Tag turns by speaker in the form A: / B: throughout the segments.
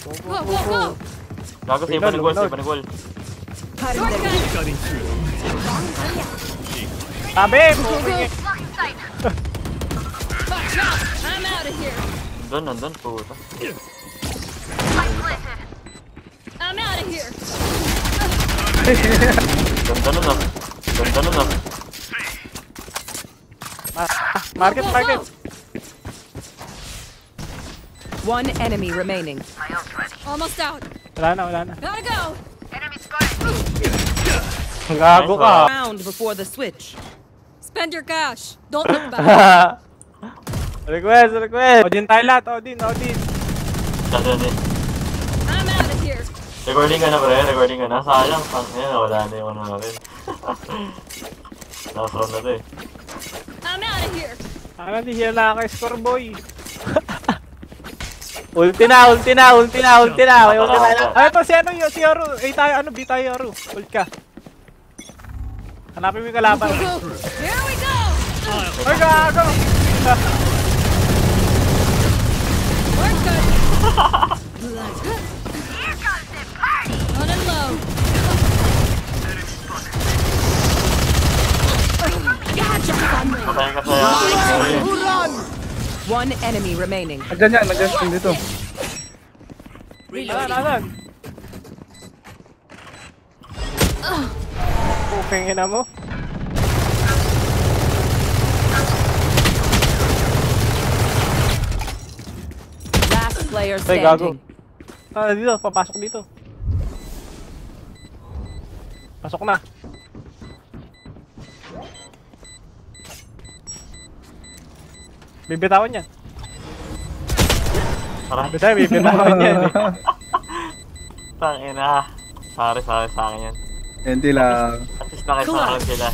A: Go, go, go!
B: Gago, save pa ng wall, save pa ng wall.
C: Tabi!
A: I'm out of here!
B: Nandun, puta.
A: I'm out of here!
B: Ganda nun ah. Ganda nun ah.
C: Market, market!
D: One enemy remaining.
A: Almost out!
C: Wala na, wala na.
A: Gotta go!
C: Gago ka!
D: Round before the switch.
A: Spend your cash! Don't look back!
C: Request, request! Odin tayo lahat, Odin, Odin!
B: Dali.
A: I'm out of here!
B: Recording ka na pre, recording ka na. Sayang, yan, wala na yung ano natin. Last round na to eh.
A: I'm out of here!
C: Ano, di siya nakaka-score, boy! Ulti na! May ulti na! Ay, ito si ano yun, si Yoru! A tayo, ano, B tayo, Yoru! Ult ka! Hanapin mo yung kalaban.
A: Go, go! Here we go!
C: Ay, gago!
A: We're good! On and low! Gotcha!
B: Patayin ka sa'yo.
D: One enemy remaining.
E: Nandiyan dito.
C: Alan! Pupingin na mo.
D: Last player
C: Ay, gago.
D: standing.
C: Dito, papasok dito. Pasok na. Bibitawan niya.
B: Tara.
C: Bibitawan niya.
B: Tangina. Sorry sa akin yan.
E: Hindi lang.
B: At least nakisama sila.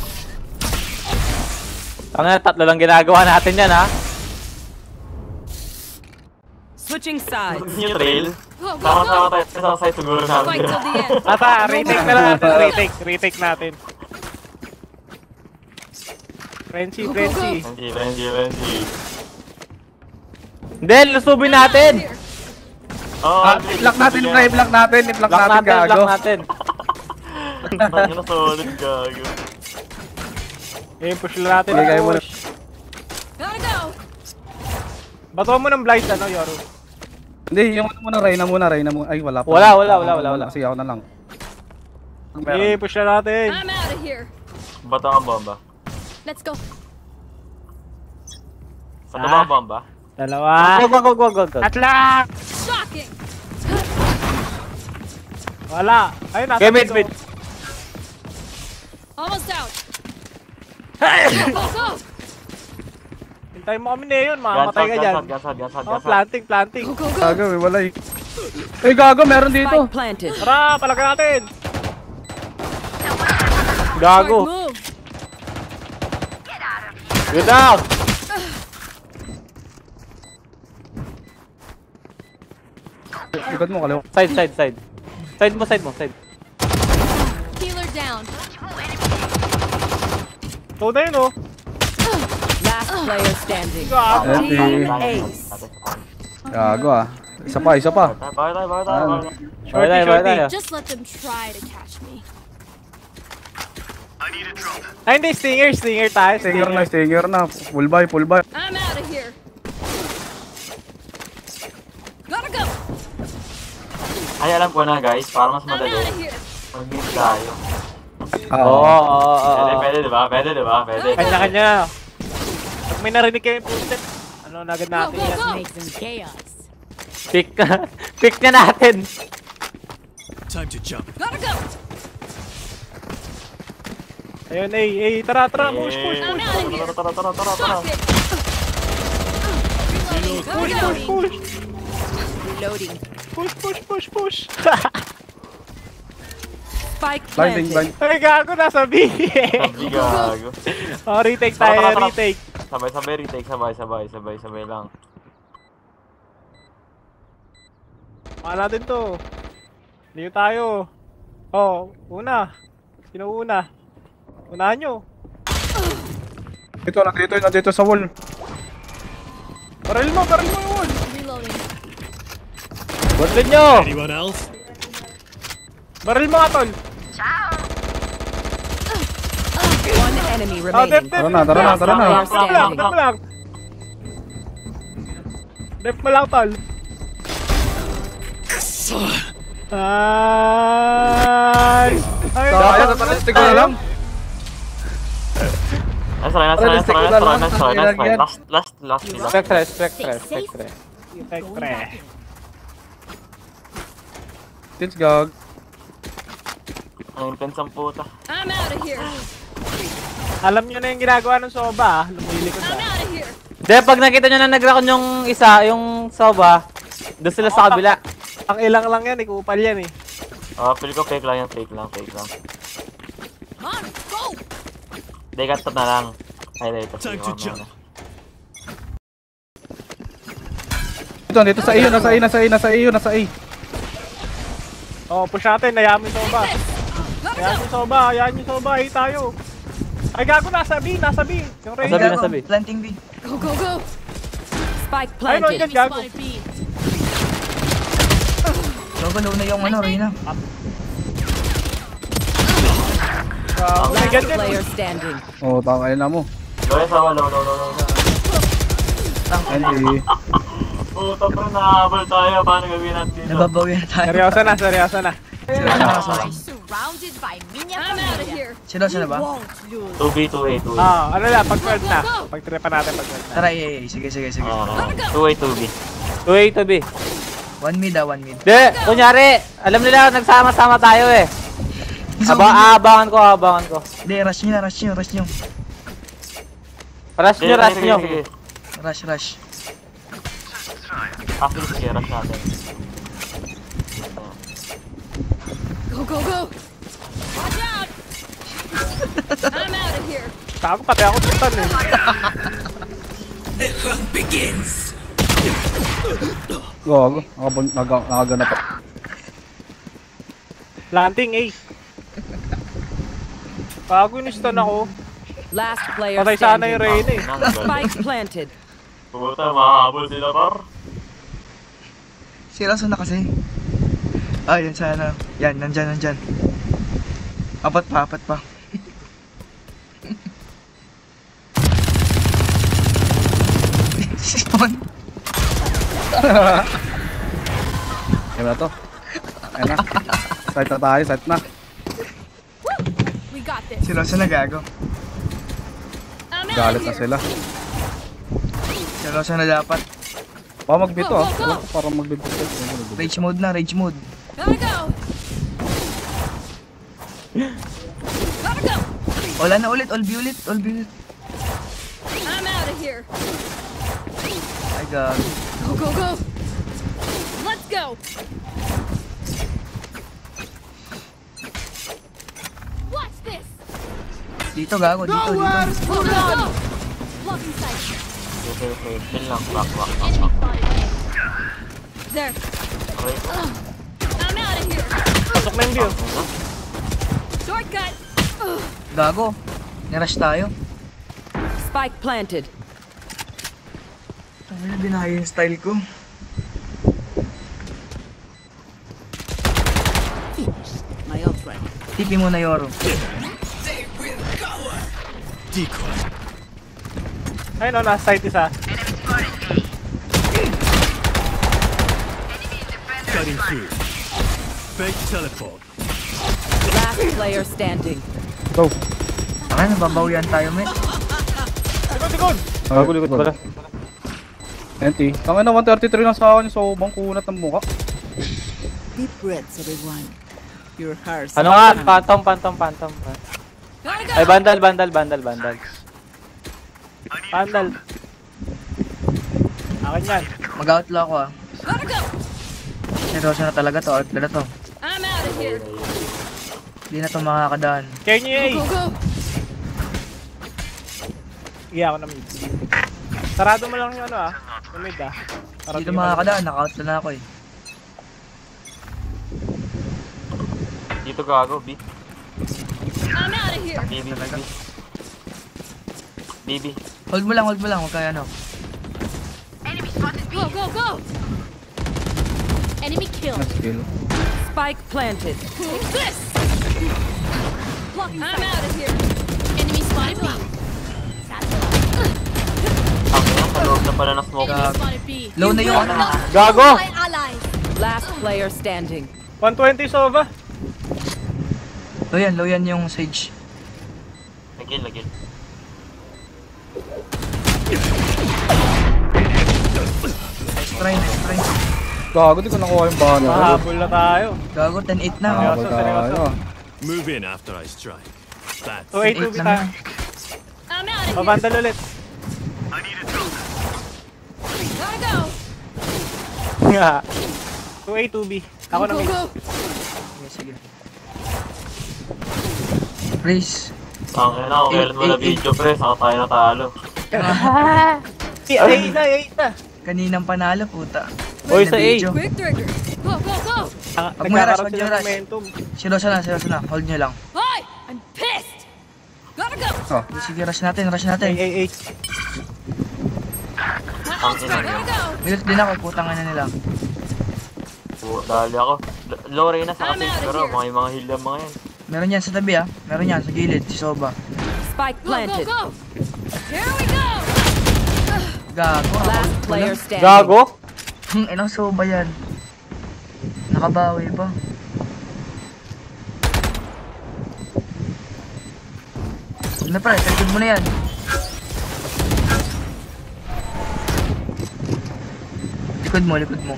C: Tangina, tatlo lang ginagawa natin yan, ha?
D: Switching sides.
B: Yung trail.
A: Go, go,
B: Sama-sama
A: go!
B: tayo sa side siguro namin.
A: Fight till the end!
C: Ata, retake na lang natin. Retake natin. Frenzy.
B: Renji.
C: Hindi, lusubin natin!
B: Oh,
E: I-block natin, i-block natin, gago.
C: Block natin.
B: Tangina solid gago.
C: Push lang natin.
E: Bigay mo na.
A: Gotta go!
C: Bato mo ng blind, ano, Yoru?
E: Hindi, yung ano muna, Reyna muna. Ay, wala pa.
C: Wala.
E: Sige, ako na lang.
C: Push na natin.
A: I'm out of here!
B: Bato ang bomba.
A: Let's go!
B: Sa baba ang bomba.
C: Dalawa. Go. Atla!
A: Shocking!
C: Wala. Ayun, nasa
B: Mid.
A: Almost out! Go, go!
C: Hintayin mo kami na yun, makamatay ka dyan.
B: Gansad.
C: Planting.
A: Go, go, go!
E: Gago, may wala eh. Ay, gago, meron dito.
D: Spike planted.
C: Tara, palaga natin.
A: Smart
C: Gago.
A: move!
C: Good out.
E: Ikot mo, kaliwa.
C: Side. Side mo.
A: Healer down!
C: Ito na yun, oh.
D: Last player standing.
C: Gago.
D: Team Ace.
E: Gago ah. Isa pa.
B: Bakit
C: Shorty.
A: Just let them try to catch me.
C: Ay, hindi. Stinger tayo.
E: Stinger na. Full buy.
A: I'm out of here! Gotta go!
B: Ay, alam ko na guys, para mas
A: I'm
B: madali.
A: out of here!
B: Mag-mid tayo.
C: Oo.
B: Pwede, di ba? Pwede.
C: Kanya. Pag may narinig kayo yung puset, ano na agad natin
A: Go,
C: yan.
A: go, go!
D: Make some chaos.
C: Pick na natin.
F: Time to jump.
A: Gotta go!
C: Ayun, tara, push.
A: I'm out of here!
B: Tara.
A: Shock it! Reloading!
D: Reloading.
C: Push.
D: Spike
E: Blinding.
D: planted.
C: Ay, gago, nasa B.
B: Sabi gago.
C: Retake tayo,
B: Tara.
C: retake.
B: Sabay, retake. Sabay lang.
C: Mahal natin to. Liyo tayo. Una. Sino una? Unahan nyo.
E: Nandito sa wall.
C: Baril mo yung wall.
A: Reloading.
C: Gundin nyo!
F: Anyone else?
C: Baril mo nga, tol!
D: One enemy
C: Oh,
D: remaining.
E: Tara na, tara na, tara na.
D: Player
C: Dep mo lang,
D: standing.
C: dep mo lang! Dep mo lang, tol! Ay! Ay!
E: Kaya, natalistig ko na lang.
B: Nice try, nice try, nice try, nice try, nice try, nice try. Last kill.
C: Spectre, Spectre, Spectre. Spectre.
E: Tins gag.
B: Ang intense ang puta.
A: I'm out of here.
C: Alam nyo na yung ginagawa ng Soba, lumilikod
A: I'm
C: na.
A: out of here.
G: De, pag nakita nyo na nag-round yung isa, yung Soba, doon sila sa kabila.
C: Ang ilang lang yan, ikupal yan eh.
B: Feel ko fake lang yan, fake lang.
A: Come on, go.
B: They got na lang. Ay, ito.
F: Time to jump.
E: Dito sa iyo, nasa iyo.
C: Oh, push natin, hayaan mo yung Soba. Hayaan yung Soba, ay tayo. Ay gago, nasa B. Yung Rey.
G: Nasabi.
H: Planting B.
A: Go, go, go.
D: Spike
C: Ay, no,
D: planted.
C: yan, gago.
A: Spotted B.
H: Gagalaw na yung Reyna.
C: Wow, may
D: Last
C: ganyan.
D: player standing.
E: Oh, tangay na mo.
B: Gawin sa wala, no.
E: Hindi.
B: Puta pa, nahabol tayo. Paano gawin natin?
H: Nababawi na tayo.
C: Seryoso na.
A: Surrounded by minya. I'm out of here.
H: Sino na ba?
B: 2B, 2A, 2A.
C: Ano lang, pag 12 na. Pag-tripa natin pag 12 na.
H: Tara, sige.
B: 2A, 2B.
G: 2A to B.
H: 1 mid.
G: De, kunyari, alam nila nagsama-sama tayo eh. Aabangan ko.
H: Hindi, rush nyo.
G: Rush nyo.
B: Sige.
H: Rush.
B: Actually, sige, rush natin.
A: Go, go, go. Watch out. I'm out of here.
C: Tago pati ako tutan eh.
E: Gago. Nakaganap pa.
C: Planting A. Bago inistan ako.
D: Last player
C: Patay sana yung
D: standing.
C: Reyna eh.
D: Spike planted.
B: Puta, mahabol sila, par.
H: Sila na kasi. Yan sana. Yan, nandyan. Apat pa. Simon.
E: Kaya na to. Ayan na. Site na tayo, site na.
A: We got this.
H: Sila na gago.
A: I'm out
E: Galit
A: of
E: na
A: here.
E: sila.
H: Sila na dapat.
E: Baka magbito ah.
A: Go.
E: Para magbito.
H: Rage mode.
A: Gotta go. Gotta go.
H: Wala na ulit. All B ulit.
A: I'm out of here.
H: Ay, gago.
A: Go, go, go. Let's go. Watch this.
H: Dito, gago. Dito.
A: Go, go, go. Blocking sight.
B: Okay. Chill lang, back.
A: Enemy spotted. There.
B: Okay.
A: I'm out of here.
C: Pasok na yung view.
A: Shortcut.
H: Gago. Nirush tayo.
D: Spike planted.
H: Ano binahay yung style ko? Tipi mo na Yoro.
F: Decoy.
C: Ayun o, nasa site isa.
F: Cutting through. Fake teleport.
D: Last player standing.
E: Go.
H: Nababawian tayo, me.
C: Likod!
E: Likod pala. NT. Tangin na 133 lang sa akin. So, bang kunat ng mukha.
I: Deep breaths, everyone. Your hearts.
G: Ano nga? Phantom.
A: Gotta go.
G: Ay, bandal.
C: Pandal. Akin yan.
H: Mag-outlaw ako ah.
A: Gotta go.
H: Seryoso na talaga to. Outlaw na to.
A: I'm out of here.
H: Hindi na to makakadaan.
C: Kaya nyo yung
A: Go,
C: A.
A: go.
C: Iya ako na mid. Sarado mo lang yung ano ah. Yung mid ah. Para
H: Hindi
C: di
H: to
C: ka
H: makakadaan. Naka-outlaw na ako eh.
B: Dito gago, B.
A: I'm out of here.
B: BB.
H: Hold mo lang. Huwag kaya ano.
A: Go, go, go. Enemy killed.
E: Nice kill.
D: Spike planted.
A: Take this! I'm out of here. Enemy spotted B.
B: Ang yan, sa loob na pala ng smoke.
A: Enemy spotted B.
H: Low na yung ano.
G: Gago!
A: My allies.
D: Last player standing.
C: 120 Sova.
H: Low yan yung Sage.
B: Lagil.
H: Nice try.
E: Gago, di ko nakuha yung banner.
C: Mahabol na tayo.
H: Gago, 10-8 na.
E: Nakabal tayo.
F: Move in after I strike. That's
C: 2A2B
H: 8 lang
C: tayo.
H: na.
A: I'm out of here.
C: Pabandal ulit.
A: Gotta go.
C: 2A2B. Ako na
A: Go,
C: mid.
A: go.
H: Sige. Race.
B: Ang ina, kung kailan mo na video pre, saka tayo natalo.
C: A na.
H: Kaninang panalo, puta.
G: Uy, sa A.
H: Video.
A: Quick trigger. Go, go, go.
H: Pag may rush,
C: Nagkakaroon
H: pag
C: sila
H: may
C: ng
H: rush.
C: momentum.
H: Seryoso na. Hold nyo lang.
A: Hi! I'm pissed. Gotta go.
E: Oh,
H: Sige, rush natin.
C: A.
A: My ult's ready. Gotta go.
H: Minute din ako, putang ina nila.
B: Dali ako. Low Reyna sa
A: I'm
B: kasi,
A: out of
B: pero
A: here.
B: mga heal lang mga yan.
H: Meron yan sa tabi Meron yan sa gilid, si Soba.
D: Spike
A: Go, go,
D: planted.
A: go. Here we go.
H: Gago.
D: Last player standing.
G: Gago?
H: Ilang Soba yan. Nakabawi pa. Ano pre, likod mo na yan. Likod mo.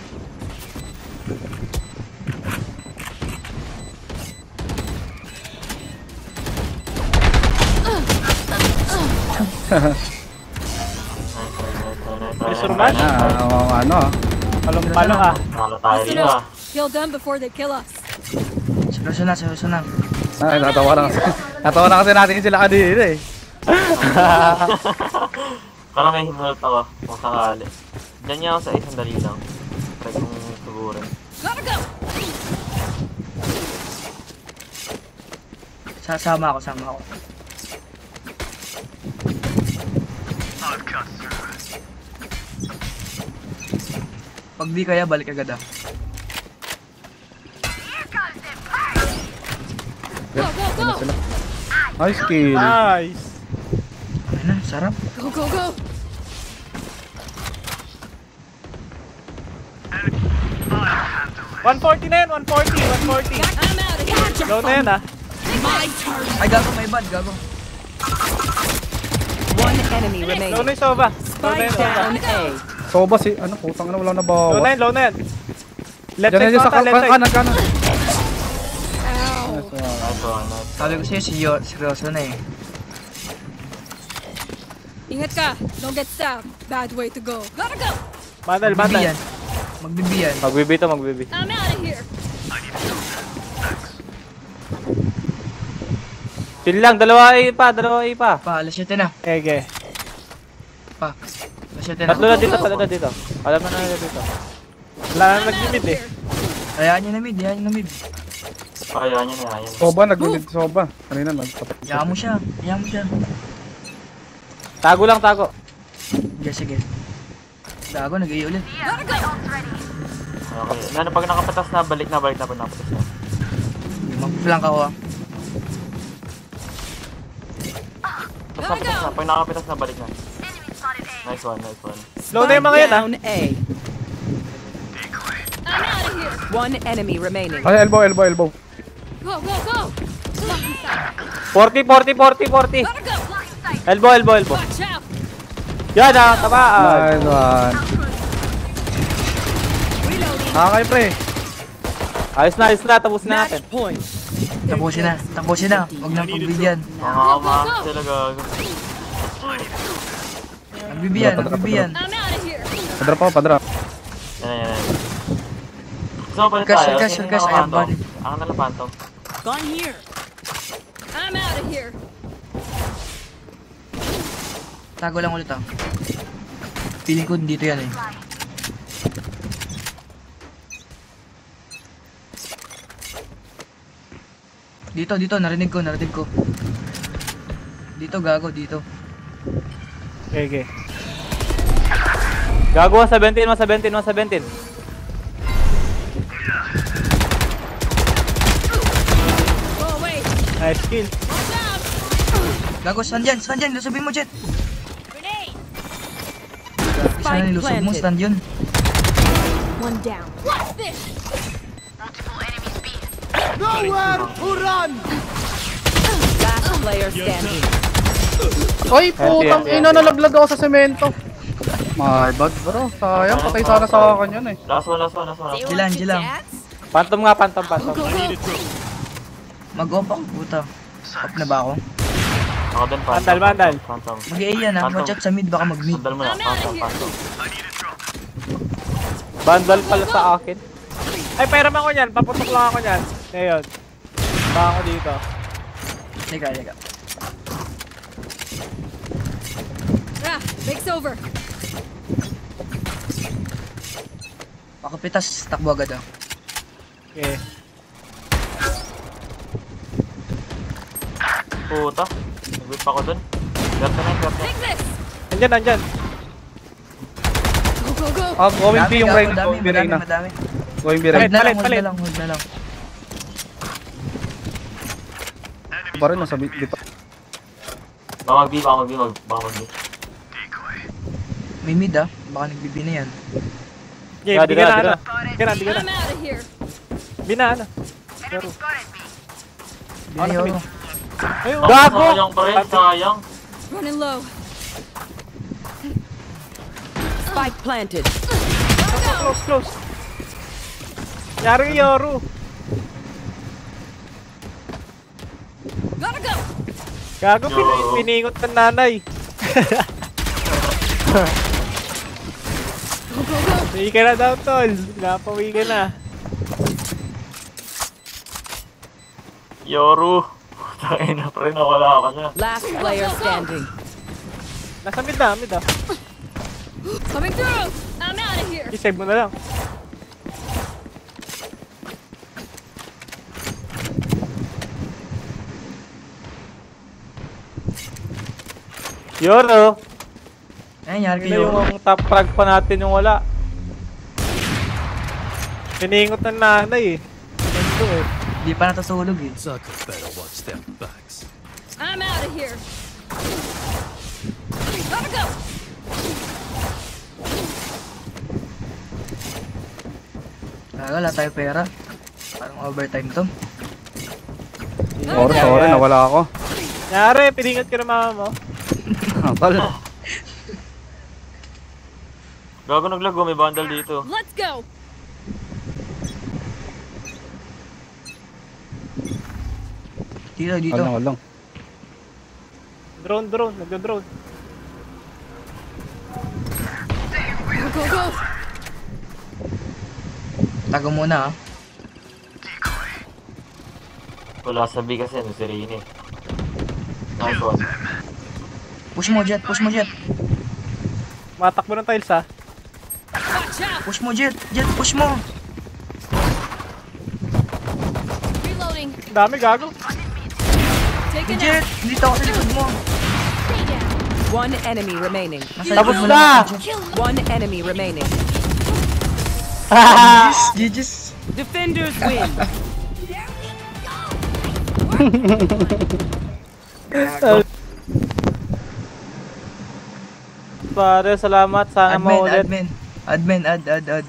C: Surman?
E: ano.
C: Palong-palong ah.
B: Talo tayo
A: Listen
B: dito ah.
A: up. Kill them before they kill us.
H: Seryoso na.
E: Ay, natawa na kasi natin sila kanina eh.
B: Parang may hinulat ako, kung sakali. Diyan niya ako sa isang dali lang. Try kong sugurin.
A: Gotta go.
H: Sama ako. Pag di kaya, balik agad ah.
A: Go, go, go.
E: Nice kill.
C: Nice.
H: Ay na, sarap.
A: Go, go, go.
C: $140 na yun, 140.
A: I'm out of here.
C: Low na yun ah.
A: My turn.
H: Ay, gago, may bad, gago.
D: One enemy
C: Low
D: remaining.
C: na yung Sova. Low na
D: Spike
C: yung Sova.
D: down A.
E: Soba si, putang na wala na bawa.
C: Low na yun. Left
E: Diyan
C: side
E: sa
C: ko left side.
E: kanan.
A: Ow.
B: Nice one.
H: Sabi ko sa'yo, seryoso na eh.
A: Ingat ka. Don't get stabbed. Bad way to go. Gotta go.
C: Bandal.
H: Magbibiyan.
G: Magbibi.
A: I'm out of here.
G: Chill lang, dalawa A pa.
H: Pa, alas 7 na.
C: Ege.
H: Pa, alas 7 na.
G: Tatlo na dito. Alam mo na dito.
C: Wala na
A: I'm out
C: nag-limit
A: of
C: eh.
A: here.
H: Hayaan nyo na mid.
B: Ayaw niya na yan.
E: Soba, nag-mid Soba. Kanina nagtapat.
H: Hayaan mo siya.
G: Tago lang.
H: Sige. Gago, nag-i ulit.
A: Gotta go.
B: Okay. Pag nakapatas na, balik na pagnapatas na.
H: Mag-flank ako ah.
B: Tapos napatas na. Pag nakapatas na, balik na. Nice one.
C: Low na yung mga yun ah.
D: Down A.
A: I'm out of here.
D: One enemy remaining.
E: Ay, elbow.
A: Go, go, go.
G: 40.
A: Gotta go.
G: Elbow.
A: Watch out.
G: Yan ah, tama.
E: Nice one. Kakay pre.
G: Ayos na, tapos na natin.
D: Point.
H: Tapusin na. Huwag nang pagbibigyan.
B: Makakamakas sila gago.
H: Pagbibigyan.
A: I'm out of here.
E: Padrop.
B: Yan. So, palit tayo.
H: Cash,
B: Sino
H: I have body.
B: Ang nalang phantom.
A: Gone here. I'm out of here.
H: Tago lang ulit ah. Feeling ko dito yan eh. Dito, narinig ko. Dito, gago, dito.
C: Ege.
G: Gago 117.
A: Go away.
C: Nice kill.
A: Watch out.
H: Gago, stand dyan, lusubin mo, Jet.
A: Grenade.
H: Isa na nilusog mo, stand yun.
A: One down. What's this?
D: Last player standing.
E: Oy, putang ina, nalaglag ako sa semento. My bad bro, sayang, patay sana sa akin yun eh.
B: Last one.
H: Jilang.
G: Phantom nga, phantom.
H: Mag-off ako, puta. Off na ba ako?
B: Ako din,
C: Vandal.
B: Phantom.
H: Mag-A yan ha, watch out sa mid, baka mag-mid.
B: Sandal mo na, Phantom.
G: Bundle pala sa akin.
C: Ay, pairam ako niyan. Paputok lang ako niyan. Ngayon. Baka ako dito.
H: Teka.
A: Ah, break's over.
H: Pakupitas, takbo agad ah.
C: Okay.
B: Puta. Nag-whip ako dun. Kerta.
A: Take this.
C: Nandyan.
A: Go.
E: Going B yung Reyna.
H: Madami.
E: Going B Reyna.
H: Hold na lang.
E: Ba rin nasa dito.
B: Baka mag-B.
H: May mid ah, baka nag-BB na yan.
C: Okay,
G: Yeah,
C: bigyan
G: dira.
C: na. Bigyan
A: I'm
C: na.
A: out of here.
C: Bina. Pero.
H: Binayo.
C: Ayun.
G: Gago!
B: Sayang pa rin, sayang.
A: Running low.
D: Spike planted.
C: Close. Yari Yoru.
A: Gotta go.
C: Gago, piningot ng nanay.
A: Go.
C: Uwi ka na daw, tol. Napawi ka na.
B: Yoru. Tangin na pa rin, nawala ka na.
D: Last player standing.
C: Nasa mid na.
A: Coming through. I'm out of here.
C: I-save mo na lang.
G: Yoro!
H: Ayun, yari
G: Yun
H: kayo.
G: yung top frag pa natin yung wala.
C: Piningot ng nanay eh. Ito eh.
H: Di pa natutulog eh.
F: Suckers better watch their backs.
A: I'm out of here. Gotta go.
H: Wala tayo pera. Parang overtime to.
E: Sorry, nawala ako.
C: Yari, piningot ka ng mama mo.
E: Akal.
B: Gago naglago, may bundle dito.
A: Let's go.
H: Dito.
E: Walang.
C: Drone. Nagdo-drone.
A: Go.
H: Tago muna ah.
B: Wala sa B kasi, ano si Reyna eh. Nice one.
H: Push mo, Jet.
C: Matakbo ng tiles ha.
A: Watch out.
H: Push mo, Jet, push mo.
A: Reloading.
C: Ang dami, gago.
A: Taking out.
H: Jet, dito ako sa likod mo.
A: Stay down.
D: One enemy remaining.
H: Nasa
G: Tapos
H: likod mo
G: na!
H: lang, Jet.
A: Kill.
D: One enemy remaining.
H: GG's.
D: Defenders win.
G: Pare, salamat. Sana maulit.
H: Admin, add.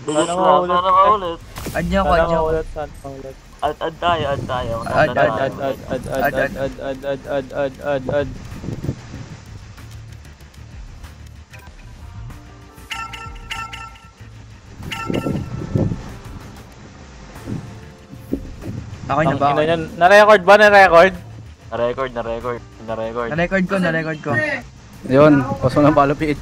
B: Bilis
G: Sana
B: na,
G: maulit.
B: sana maulit.
H: Add niyo ako,
G: Sana
H: add niyo ako.
G: maulit. Sana maulit.
B: Add tayo.
G: Add.
H: Okay na ba?
G: Na-record ba? Na-record?
B: Na-record.
H: Na-record ko.
E: Yun, paso ng balupiit.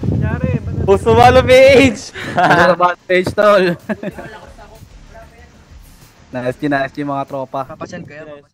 C: Yari,
G: Puso malo PH!
E: Ano ba stage tol? Nasty mga tropa.
H: Papasan kayo.